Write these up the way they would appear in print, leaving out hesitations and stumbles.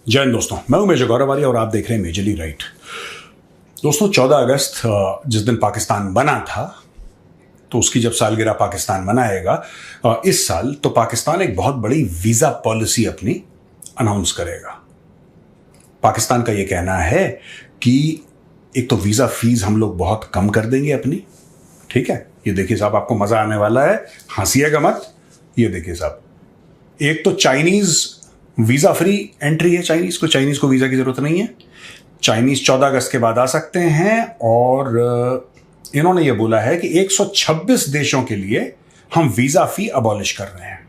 जय हिंद दोस्तों, मैं हूं मेजर गौरवारी और आप देख रहे हैं मेजरली राइट। दोस्तों 14 अगस्त जिस दिन पाकिस्तान बना था, तो उसकी जब सालगिरह पाकिस्तान मनाएगा इस साल, तो पाकिस्तान एक बहुत बड़ी वीज़ा पॉलिसी अपनी अनाउंस करेगा। पाकिस्तान का ये कहना है कि एक तो वीज़ा फीस हम लोग बहुत कम कर देंगे अपनी, ठीक है। ये देखिए साहब, आपको मज़ा आने वाला है, हंसिएगा मत। ये देखिए साहब, एक तो चाइनीज़ वीज़ा फ्री एंट्री है। चाइनीज़ को वीज़ा की ज़रूरत नहीं है। चाइनीज़ 14 अगस्त के बाद आ सकते हैं और इन्होंने ये बोला है कि 126 देशों के लिए हम वीज़ा फ़ी अबॉलिश कर रहे हैं।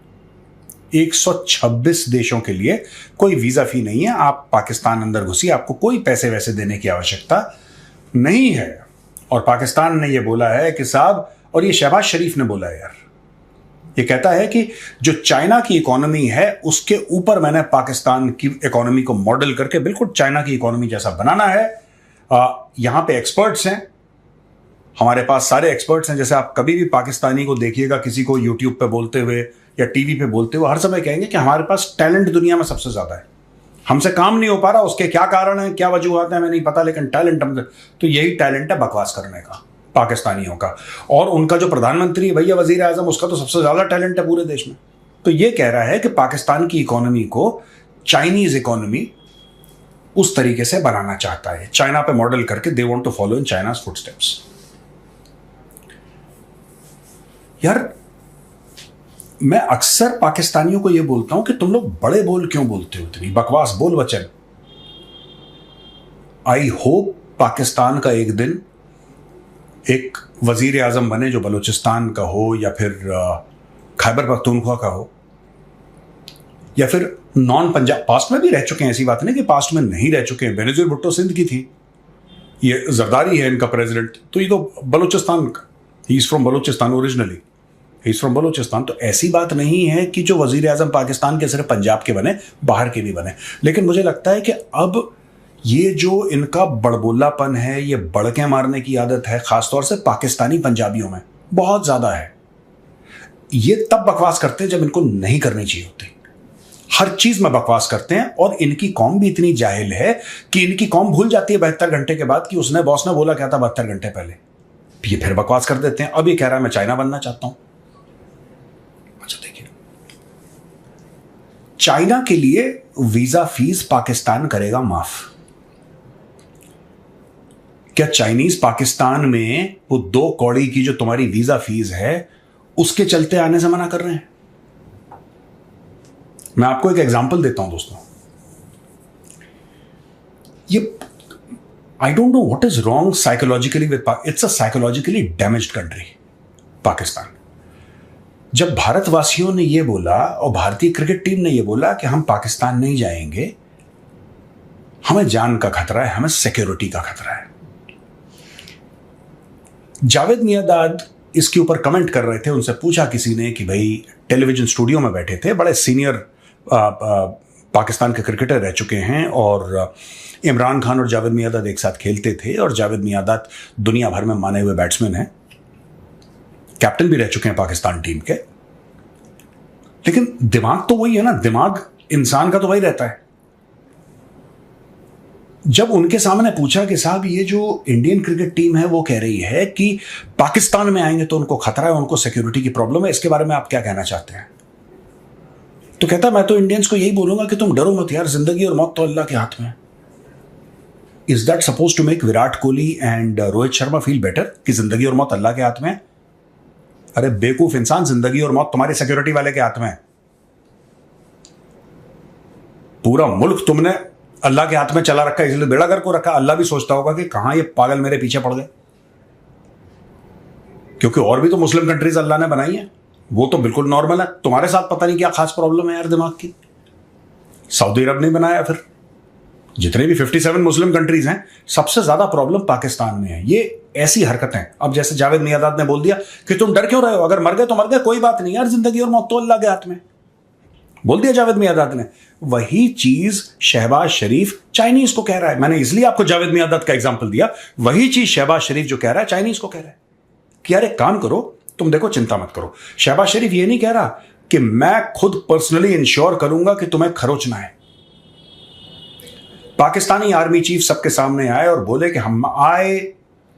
126 देशों के लिए कोई वीज़ा फ़ी नहीं है। आप पाकिस्तान अंदर घुसिए, आपको कोई पैसे वैसे देने की आवश्यकता नहीं है। और पाकिस्तान ने ये बोला है कि साहब, और ये शहबाज शरीफ ने बोला है यार, ये कहता है कि जो चाइना की इकोनॉमी है उसके ऊपर मैंने पाकिस्तान की इकोनॉमी को मॉडल करके बिल्कुल चाइना की इकोनॉमी जैसा बनाना है। यहां पे एक्सपर्ट्स हैं, हमारे पास सारे एक्सपर्ट्स हैं। जैसे आप कभी भी पाकिस्तानी को देखिएगा किसी को यूट्यूब पे बोलते हुए या टीवी पे बोलते हुए, हर समय कहेंगे कि हमारे पास टैलेंट दुनिया में सबसे ज्यादा है, हमसे काम नहीं हो पा रहा। उसके क्या कारण है, क्या वजूहत है, हमें नहीं पता, लेकिन टैलेंट हमसे। तो यही टैलेंट है बकवास करने का पाकिस्तानियों का। और उनका जो प्रधानमंत्री भैया वजीर आजम, उसका तो सबसे ज्यादा टैलेंट है पूरे देश में। तो ये कह रहा है कि पाकिस्तान की इकोनॉमी को चाइनीज इकोनॉमी उस तरीके से बनाना चाहता है, चाइना पे मॉडल करके। They want to follow in China's footsteps. यार, मैं अक्सर पाकिस्तानियों को यह बोलता हूं कि तुम लोग बड़े बोल क्यों बोलते हो, इतनी बकवास बोल वचन। आई होप पाकिस्तान का एक दिन एक वजीर आजम बने जो बलूचिस्तान का हो, या फिर खैबर पख्तूनख्वा का हो, या फिर नॉन पंजाब। पास्ट में भी रह चुके हैं, ऐसी बात नहीं कि पास्ट में नहीं रह चुके हैं। बेनजीर भुट्टो सिंध की थी, ये जरदारी है इनका प्रेसिडेंट, तो ये तो बलूचिस्तान का, he is from Balochistan originally, he is from Balochistan. तो ऐसी बात नहीं है कि जो वजीर आजम पाकिस्तान के सिर्फ पंजाब के बने, बाहर के भी बने। लेकिन मुझे लगता है कि अब ये जो इनका बड़बोलापन है, ये बड़के मारने की आदत है, खासतौर से पाकिस्तानी पंजाबियों में बहुत ज्यादा है। ये तब बकवास करते हैं जब इनको नहीं करनी चाहिए होती। हर चीज में बकवास करते हैं, और इनकी कौम भी इतनी जाहिल है कि इनकी कौम भूल जाती है 72 घंटे के बाद कि उसने बॉस ने बोला क्या था 72 घंटे पहले। ये फिर बकवास कर देते हैं। अब ये कह रहा है मैं चाइना बनना चाहता हूं। अच्छा देखिए, चाइना के लिए वीजा फीस पाकिस्तान करेगा माफ। क्या चाइनीज पाकिस्तान में वो 2 कौड़ी की जो तुम्हारी वीजा फीस है उसके चलते आने से मना कर रहे हैं? मैं आपको एक एग्जांपल देता हूं दोस्तों। ये I don't know what is wrong psychologically with, it's a psychologically damaged country Pakistan. जब भारतवासियों ने यह बोला और भारतीय क्रिकेट टीम ने यह बोला कि हम पाकिस्तान नहीं जाएंगे, हमें जान का खतरा है, हमें सिक्योरिटी का खतरा है। जावेद मियांदाद इसके ऊपर कमेंट कर रहे थे। उनसे पूछा किसी ने कि भाई, टेलीविजन स्टूडियो में बैठे थे, बड़े सीनियर पाकिस्तान के क्रिकेटर रह चुके हैं, और इमरान खान और जावेद मियांदाद एक साथ खेलते थे, और जावेद मियांदाद दुनिया भर में माने हुए बैट्समैन हैं, कैप्टन भी रह चुके हैं पाकिस्तान टीम के। लेकिन दिमाग तो वही है ना, दिमाग इंसान का तो वही रहता है। जब उनके सामने पूछा कि साहब, ये जो इंडियन क्रिकेट टीम है वो कह रही है कि पाकिस्तान में आएंगे तो उनको खतरा है, उनको सिक्योरिटी की प्रॉब्लम है, इसके बारे में आप क्या कहना चाहते हैं? तो कहता, मैं तो इंडियंस को यही बोलूंगा कि तुम डरो मत यार, जिंदगी और मौत तो अल्लाह के हाथ में। Is that suppose to make Virat Kohli and Rohit Sharma feel better कि जिंदगी और मौत अल्लाह के हाथ में? अरे बेवकूफ इंसान, जिंदगी और मौत तुम्हारे सिक्योरिटी वाले के हाथ में। पूरा मुल्क तुमने अल्लाह के हाथ में चला रखा है, इसलिए बेड़ा गर्क को रखा। अल्लाह भी सोचता होगा कि कहां ये पागल मेरे पीछे पड़ गए, क्योंकि और भी तो मुस्लिम कंट्रीज अल्लाह ने बनाई है, वो तो बिल्कुल नॉर्मल है। तुम्हारे साथ पता नहीं क्या खास प्रॉब्लम है यार दिमाग की। सऊदी अरब ने बनाया, फिर जितने भी 57 मुस्लिम कंट्रीज हैं, सबसे ज्यादा प्रॉब्लम पाकिस्तान में है। ये ऐसी हरकतें, अब जैसे जावेद मियांदाद ने बोल दिया कि तुम डर क्यों रहे हो, अगर मर गए तो मर गए, कोई बात नहीं यार, जिंदगी और मौत तो अल्लाह के हाथ में, बोल दिया जावेद मियांदाद ने। वही चीज शहबाज शरीफ चाइनीज को कह रहा है। मैंने इसलिए आपको जावेद मियांदाद का एग्जांपल दिया। वही चीज शहबाज शरीफ जो कह रहा है चाइनीज को कह रहा है कि यार एक काम करो, तुम देखो चिंता मत करो। शहबाज शरीफ ये नहीं कह रहा कि मैं खुद पर्सनली इंश्योर करूंगा कि तुम्हें खरोच ना है। पाकिस्तानी आर्मी चीफ सबके सामने आए और बोले कि हम आए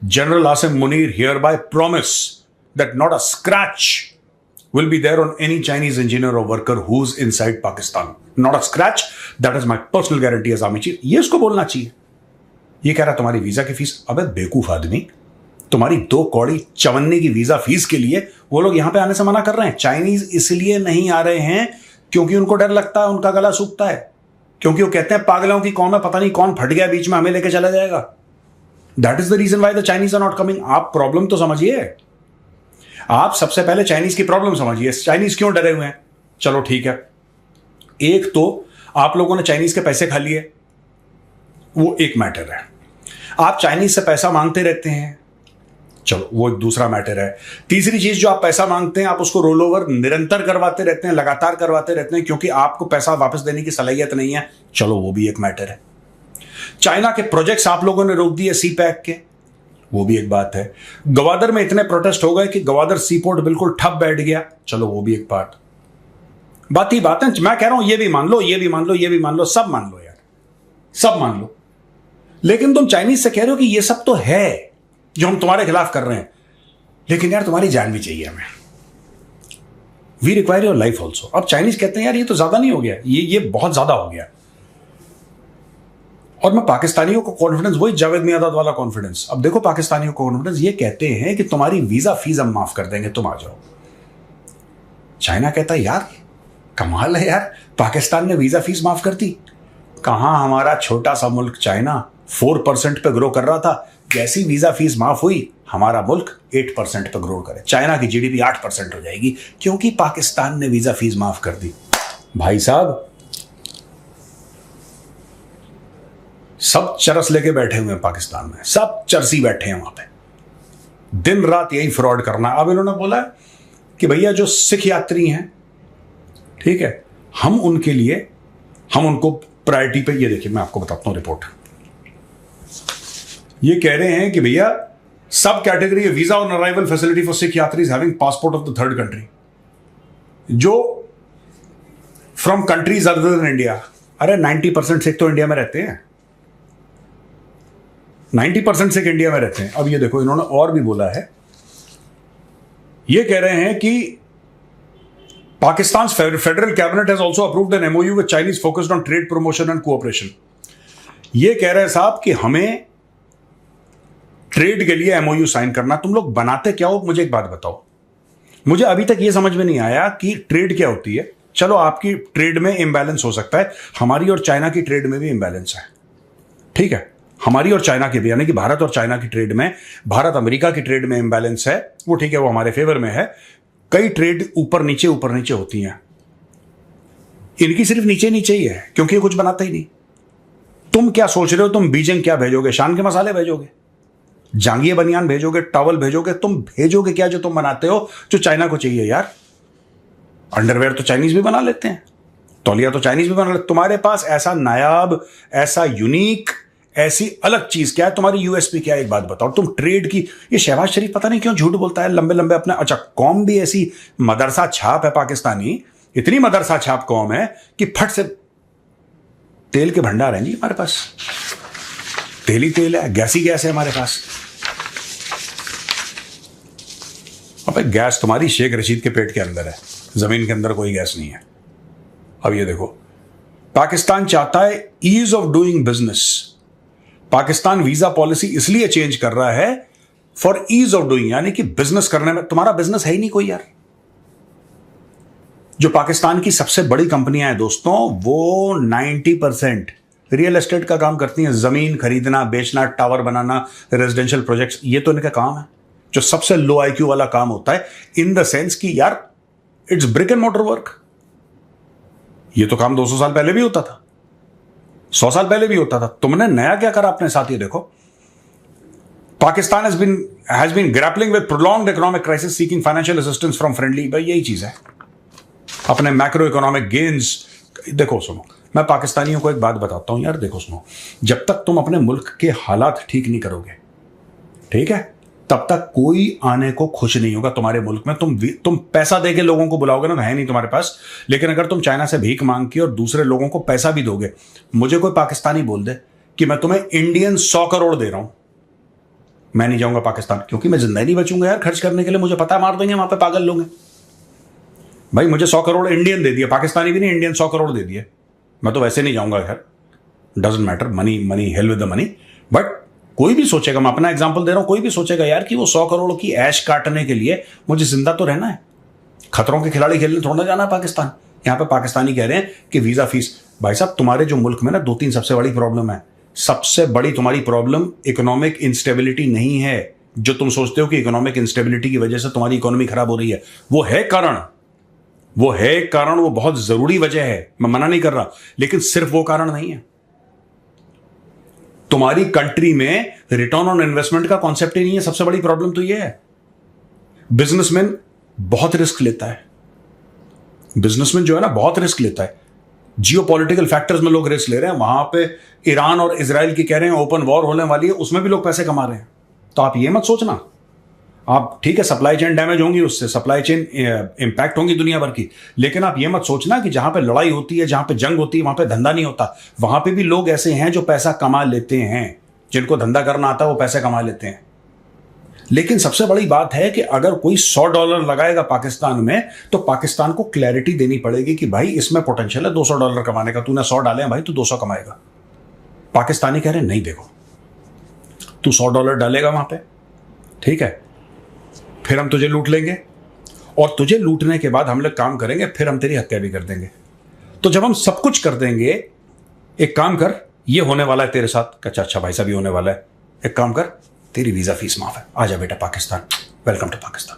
general Asim Munir here bye promise that not a scratch will be there on any Chinese engineer or worker who's inside Pakistan. Not a scratch. That is my personal guarantee as army chief. ये उसको बोलना चाहिए. ये कह रहा तुम्हारी visa की fees. अबे बेवकूफ आदमी, तुम्हारी 2 कौड़ी 54 की वीजा फीस के लिए वो लोग यहां पे आने से मना कर रहे हैं. चाइनीज इसलिए नहीं आ रहे हैं क्योंकि उनको डर लगता है, उनका गला सूखता है, क्योंकि वो कहते हैं पागलों की कौम है, पता नहीं कौन फट गया बीच में, हमें लेके चला जाएगा. That is the reason why the Chinese are not coming. आप प्रॉब्लम तो समझिए. आप सबसे पहले चाइनीज की प्रॉब्लम समझिए. चाइनीज क्यों डरे हुए हैं? चलो ठीक है, एक तो आप लोगों ने चाइनीज के पैसे खा लिए, वो एक मैटर है. आप चाइनीज से पैसा मांगते रहते हैं, चलो वो दूसरा मैटर है. तीसरी चीज, जो आप पैसा मांगते हैं आप उसको रोल ओवर निरंतर करवाते रहते हैं, लगातार करवाते रहते हैं, क्योंकि आपको पैसा वापस देने की सलाहियत नहीं है. चलो वो भी एक मैटर है. चाइना के प्रोजेक्ट्स आप लोगों ने रोक दिए सी पैक के, वो भी एक बात है. गवादर में इतने प्रोटेस्ट हो गए कि गवादर सी पोर्ट बिल्कुल ठप बैठ गया. चलो वो भी एक बात. बात ही बात है. मैं कह रहा हूं ये भी मान लो, ये भी मान लो, ये भी मान लो, सब मान लो यार, सब मान लो. लेकिन तुम चाइनीज से कह रहे हो कि ये सब तो है जो हम तुम्हारे खिलाफ कर रहे हैं, लेकिन यार तुम्हारी जान भी चाहिए हमें. We require your life also. अब चाइनीज कहते हैं यार ये तो ज्यादा नहीं हो गया, ये बहुत ज्यादा हो गया. और मैं पाकिस्तानियों को कॉन्फिडेंस, वही जावेद मियादाद वाला कॉन्फिडेंस. अब देखो पाकिस्तानियों को कॉन्फिडेंस, ये कहते हैं कि तुम्हारी वीजा फीस हम माफ कर देंगे, तुम आ जाओ. चाइना कहता है यार कमाल है यार, पाकिस्तान ने वीजा फीस माफ कर दी. कहां, हमारा छोटा सा मुल्क चाइना 4% पे ग्रो कर रहा था, जैसी वीजा फीस माफ हुई हमारा मुल्क 8% पे ग्रो करे. चाइना की जीडीपी 8% हो जाएगी क्योंकि पाकिस्तान ने वीजा फीस माफ कर दी. भाई साहब सब चरस लेके बैठे हुए हैं पाकिस्तान में, सब चरसी बैठे हैं वहां पे, दिन रात यही फ्रॉड करना. अब इन्होंने बोला कि भैया जो सिख यात्री हैं, ठीक है, हम उनके लिए, हम उनको प्रायोरिटी पे. ये देखिए मैं आपको बताता हूं रिपोर्ट. ये कह रहे हैं कि भैया सब category visa on arrival facility for Sikh यात्रीज having passport of the third country, जो from countries other than India. अरे 90% सिख तो इंडिया में रहते हैं, 90% सिख इंडिया में रहते हैं. अब ये देखो इन्होंने और भी बोला है. ये कह रहे हैं कि Pakistan federal cabinet has also approved an MOU with Chinese focused on trade promotion and cooperation. ये कह रहे हैं साहब कि हमें ट्रेड के लिए एमओयू साइन करना. तुम लोग बनाते क्या हो? मुझे एक बात बताओ. मुझे अभी तक ये समझ में नहीं आया कि ट्रेड क्या होती है. चलो आपकी ट्रेड में इंबैलेंस हो सकता है, हमारी और चाइना की ट्रेड में भी इंबैलेंस है, ठीक है, हमारी और चाइना के भी, यानी कि भारत और चाइना की ट्रेड में, भारत अमेरिका की ट्रेड में इंबैलेंस है, वो ठीक है, वो हमारे फेवर में है. कई ट्रेड ऊपर नीचे होती हैं. इनकी सिर्फ नीचे नीचे ही है क्योंकि ये कुछ बनाता ही नहीं. तुम क्या सोच रहे हो? तुम बीजिंग क्या भेजोगे? शान के मसाले भेजोगे, जांगिया बनियान भेजोगे, टॉवल भेजोगे? तुम भेजोगे क्या जो तुम बनाते हो, जो चाइना को चाहिए यार? अंडरवेयर तो चाइनीज भी बना लेते हैं, तौलिया तो चाइनीज भी बना लेते. तुम्हारे पास ऐसा नायाब, ऐसा यूनिक, ऐसी अलग चीज क्या है? तुम्हारी यूएसपी क्या है? एक बात बताओ. तुम ट्रेड की, ये शहबाज शरीफ पता नहीं क्यों झूठ बोलता है लंबे लंबे अपने. अच्छा, कौम भी ऐसी मदरसा छाप है पाकिस्तानी, इतनी मदरसा छाप कौम है कि फट से तेल के भंडार हैं जी हमारे पास, तेल ही तेल है, गैस ही गैस है हमारे पास. अबे गैस तुम्हारी शेख रशीद के पेट के अंदर है, जमीन के अंदर कोई गैस नहीं है. अब ये देखो, पाकिस्तान चाहता है ease of doing business. Pakistan visa policy इसलिए चेंज कर रहा है फॉर ईज ऑफ डूइंग, यानी कि बिजनेस करने में. तुम्हारा बिजनेस है ही नहीं कोई यार. जो पाकिस्तान की सबसे बड़ी कंपनियां हैं दोस्तों, वो 90% रियल एस्टेट का काम करती हैं. जमीन खरीदना, बेचना, टावर बनाना, रेजिडेंशियल प्रोजेक्ट्स, ये तो इनका काम है. जो सबसे लो आईक्यू वाला काम होता है, इन द सेंस कि यार it's brick and motor work. ये तो काम 200 साल पहले भी होता था, 100 साल पहले भी होता था. तुमने नया क्या करा अपने साथ? ये देखो, Pakistan has been grappling with prolonged economic crisis seeking financial assistance from friendly. भाई यही चीज है, अपने मैक्रो इकोनॉमिक गेन्स. देखो सुनो, मैं पाकिस्तानियों को एक बात बताता हूं यार. देखो सुनो, जब तक तुम अपने मुल्क के हालात ठीक नहीं करोगे, ठीक है, तब तक कोई आने को खुश नहीं होगा तुम्हारे मुल्क में. तुम पैसा देके लोगों को बुलाओगे ना, तो है नहीं तुम्हारे पास. लेकिन अगर तुम चाइना से भीख मांग के और दूसरे लोगों को पैसा भी दोगे, मुझे कोई पाकिस्तानी बोल दे कि मैं तुम्हें इंडियन 100 करोड़ दे रहा हूं, मैं नहीं जाऊंगा पाकिस्तान, क्योंकि मैं जिंदा नहीं बचूंगा यार खर्च करने के लिए, मुझे पता मार देंगे वहां पे पागल लोग हैं। भाई मुझे 100 करोड़ इंडियन दे दिया, पाकिस्तानी भी नहीं, इंडियन 100 करोड़ दे दिए, मैं तो वैसे नहीं जाऊंगा घर, doesn't matter, money money, hell with the money. But कोई भी सोचेगा, मैं अपना एग्जांपल दे रहा हूं, कोई भी सोचेगा यार कि वो 100 करोड़ की ऐश काटने के लिए मुझे जिंदा तो रहना है, खतरों के खिलाड़ी खेलने थोड़ा जाना है पाकिस्तान। यहां पे पाकिस्तानी कह रहे हैं कि वीजा फीस। भाई साहब तुम्हारे जो मुल्क में ना 2-3 सबसे बड़ी प्रॉब्लम है। सबसे बड़ी तुम्हारी प्रॉब्लम इकोनॉमिक इंस्टेबिलिटी नहीं है, जो तुम सोचते हो कि इकोनॉमिक इंस्टेबिलिटी की वजह से तुम्हारी इकोनॉमी खराब हो रही है, वो है कारण, वो बहुत जरूरी वजह है, मैं मना नहीं कर रहा, लेकिन सिर्फ वो कारण नहीं है। तुम्हारी कंट्री में रिटर्न ऑन इन्वेस्टमेंट का कॉन्सेप्ट ही नहीं है, सबसे बड़ी प्रॉब्लम तो ये है। बिजनेसमैन बहुत रिस्क लेता है, बिजनेसमैन जो है ना बहुत रिस्क लेता है, जियोपॉलिटिकल फैक्टर्स में लोग रिस्क ले रहे हैं। वहां पे ईरान और इजराइल की कह रहे हैं ओपन वॉर होने वाली है, उसमें भी लोग पैसे कमा रहे हैं। तो आप ये मत सोचना, आप ठीक है सप्लाई चेन डैमेज होंगी, उससे सप्लाई चेन इंपैक्ट होंगी दुनिया भर की, लेकिन आप ये मत सोचना कि जहां पे लड़ाई होती है, जहां पे जंग होती है, वहां पे धंधा नहीं होता। वहां पे भी लोग ऐसे हैं जो पैसा कमा लेते हैं, जिनको धंधा करना आता है वो पैसे कमा लेते हैं। लेकिन सबसे बड़ी बात है कि अगर कोई $100 लगाएगा पाकिस्तान में, तो पाकिस्तान को क्लैरिटी देनी पड़ेगी कि भाई इसमें पोटेंशियल है $200 कमाने का, तूने 100 डाले हैं भाई, तू 200 कमाएगा। पाकिस्तानी कह रहे हैं नहीं, देखो तू $100 डालेगा वहां पे, ठीक है, फिर हम तुझे लूट लेंगे, और तुझे लूटने के बाद हम लोग काम करेंगे, फिर हम तेरी हत्या भी कर देंगे। तो जब हम सब कुछ कर देंगे, एक काम कर, ये होने वाला है तेरे साथ, अच्छा भाई साहब ये होने वाला है, एक काम कर, तेरी वीजा फीस माफ है, आजा बेटा पाकिस्तान, वेलकम टू पाकिस्तान।